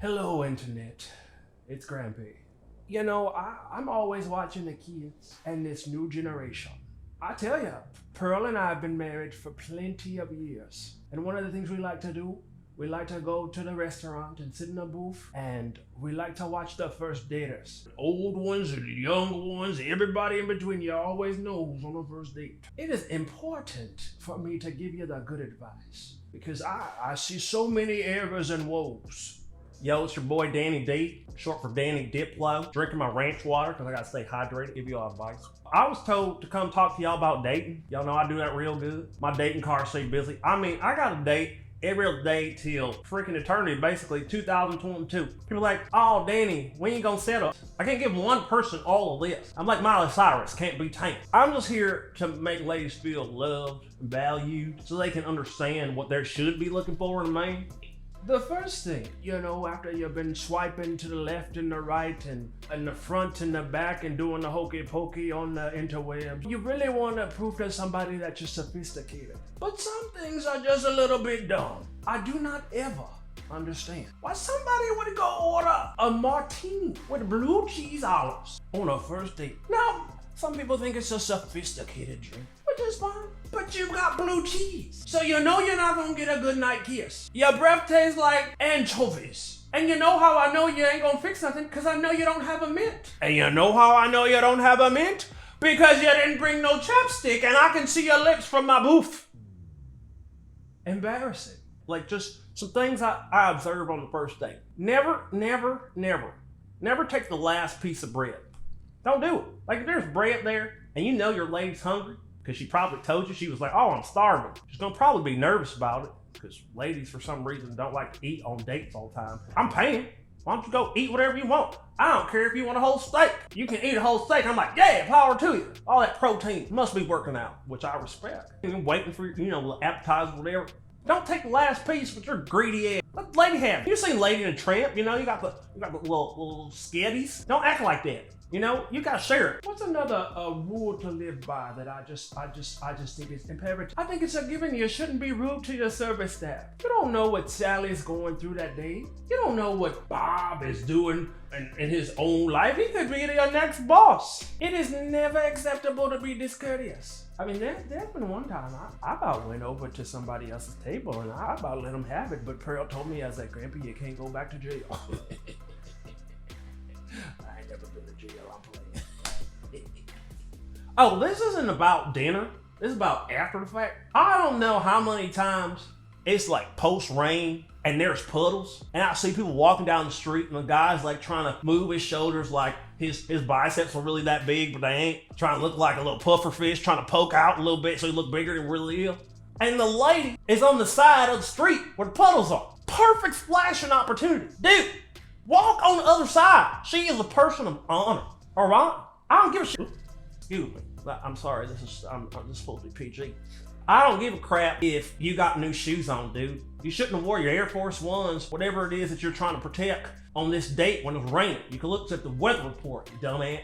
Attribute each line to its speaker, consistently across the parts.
Speaker 1: Hello, Internet. It's Grampy. You know, I'm always watching the kids and this new generation. I tell ya, Pearl and I have been married for plenty of years. And one of the things we like to do, we like to go to the restaurant and sit in a booth, and we like to watch the first daters. Old ones and young ones, everybody in between, you always know who's on the first date. It is important for me to give you the good advice, because I see so many errors and woes.
Speaker 2: Yo, it's your boy Danny D, short for Danny Diplow. Drinking my ranch water because I gotta stay hydrated, give you all advice. I was told to come talk to y'all about dating. Y'all know I do that real good. My dating card stay busy. I mean, I got a date every other day till freaking eternity, basically 2022. People like, oh, Danny, when you gonna settle? I can't give one person all of this. I'm like Miley Cyrus, can't be tamed. I'm just here to make ladies feel loved, valued, so they can understand what they should be looking for in a man.
Speaker 1: The first thing, you know, after you've been swiping to the left and the right and the front and the back and doing the hokey pokey on the interwebs, you really want to prove to somebody that you're sophisticated. But some things are just a little bit dumb. I do not ever understand why somebody would go order a martini with blue cheese olives on a first date. Now, some people think it's a sophisticated drink, which is fine, but you got blue cheese, so you know you're not gonna get a good night kiss. Your breath tastes like anchovies. And you know how I know you ain't gonna fix nothing? Because I know you don't have a mint. And you know how I know you don't have a mint? Because you didn't bring no chapstick and I can see your lips from my booth. Embarrassing.
Speaker 2: Like just some things I observe on the first date. Never take the last piece of bread. Don't do it. Like if there's bread there and you know your lady's hungry, because she probably told you, she was like, oh, I'm starving. She's gonna probably be nervous about it, because ladies for some reason don't like to eat on dates all the time. I'm paying. Why don't you go eat whatever you want? I don't care if you want a whole steak. You can eat a whole steak. I'm like, yeah, power to you. All that protein must be working out, which I respect. You're waiting for, you know, appetizer, whatever. Don't take the last piece with your greedy ass. Let the lady have it. You seen Lady and the Tramp, you know, you got the little skitties. Don't act like that. You know, you gotta share it.
Speaker 1: What's another rule to live by that I just think is imperative? I think it's a given. You shouldn't be rude to your service staff. You don't know what Sally's going through that day. You don't know what Bob is doing in his own life. He could be your next boss. It is never acceptable to be discourteous. I mean, there's been one time I about went over to somebody else's table and I about let them have it, but Pearl told me, I was like, Grampy, you can't go back to jail. I ain't never been to jail, I'm playing.
Speaker 2: Oh, this isn't about dinner. This is about after the fact. I don't know how many times it's like post-rain and there's puddles, and I see people walking down the street and the guy's like trying to move his shoulders like his biceps are really that big, but they ain't. Trying to look like a little puffer fish, trying to poke out a little bit so he look bigger than really is. And the lady is on the side of the street where the puddles are. Perfect splashing opportunity. Dude, walk on the other side. She is a person of honor. All right? I don't give a shit. Excuse me. I'm sorry. This is supposed to be PG. I don't give a crap if you got new shoes on, dude. You shouldn't have wore your Air Force Ones, whatever it is that you're trying to protect on this date when it's raining. You can look at the weather report, you dumbass.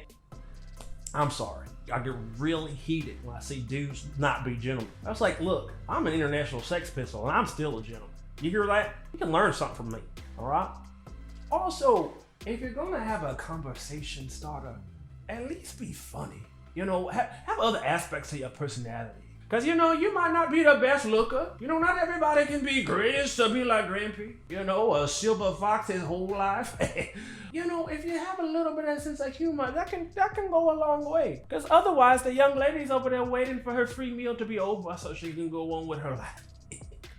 Speaker 2: I'm sorry. I get really heated when I see dudes not be gentlemen. I was like, look, I'm an international sex pistol and I'm still a gentleman. You hear that? You can learn something from me, all right?
Speaker 1: Also, if you're gonna have a conversation starter, at least be funny. You know, have other aspects of your personality. Because, you know, you might not be the best looker. You know, not everybody can be gracious to be like Grampy. You know, a silver fox his whole life. You know, if you have a little bit of sense of humor, that can go a long way. Because otherwise, the young lady's over there waiting for her free meal to be over so she can go on with her life.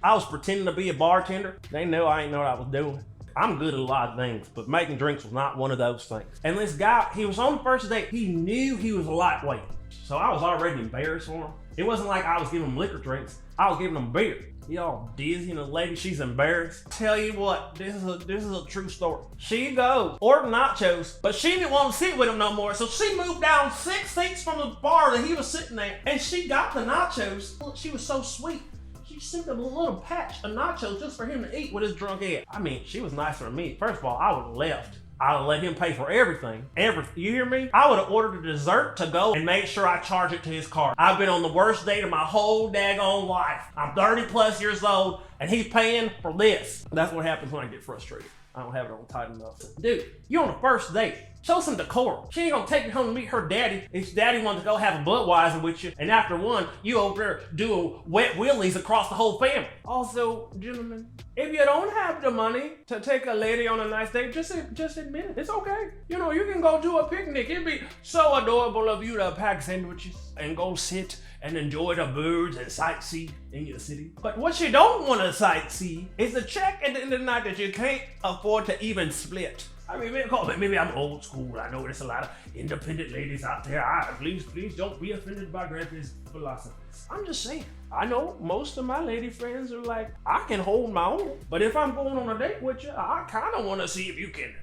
Speaker 2: I was pretending to be a bartender. They knew I ain't know what I was doing. I'm good at a lot of things, but making drinks was not one of those things. And this guy, he was on the first date. He knew he was a lightweight. So I was already embarrassed for him. It wasn't like I was giving him liquor drinks. I was giving him beer. He all dizzy and the lady, she's embarrassed. Tell you what, this is a true story. She goes, ordered nachos, but she didn't want to sit with him no more. So she moved down 6 seats from the bar that he was sitting there, and she got the nachos. She was so sweet. She sent him a little patch of nachos just for him to eat with his drunk head. I mean, she was nicer than me. First of all, I would have left. I would let him pay for everything. You hear me? I would have ordered a dessert to go and made sure I charge it to his card. I've been on the worst date of my whole daggone life. I'm 30 plus years old and he's paying for this. That's what happens when I get frustrated. I don't have it on tight enough. Dude, you're on the first date. Show some decorum. She ain't gonna take you home to meet her daddy if daddy wants to go have a Budweiser with you, and after one, you over there doing wet willies across the whole family.
Speaker 1: Also, gentlemen, if you don't have the money to take a lady on a nice date, just admit it. It's okay. You know, you can go to a picnic. It'd be so adorable of you to pack sandwiches and go sit and enjoy the birds and sightsee in your city. But what you don't want to sightsee is a check at the end of the night that you can't afford to even split. I mean, maybe I'm old school. I know there's a lot of independent ladies out there. Please don't be offended by Grampy's philosophy. I'm just saying. I know most of my lady friends are like, I can hold my own. But if I'm going on a date with you, I kind of want to see if you can,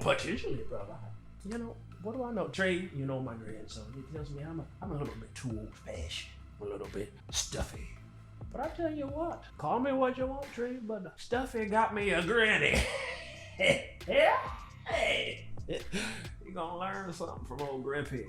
Speaker 1: potentially provide. You know, what do I know? Trey, you know my grandson. He tells me I'm a little bit too old-fashioned, a little bit stuffy. But I tell you what, call me what you want, Trey, but stuffy got me a granny. Yeah. Hey, you gonna learn something from old Grampy.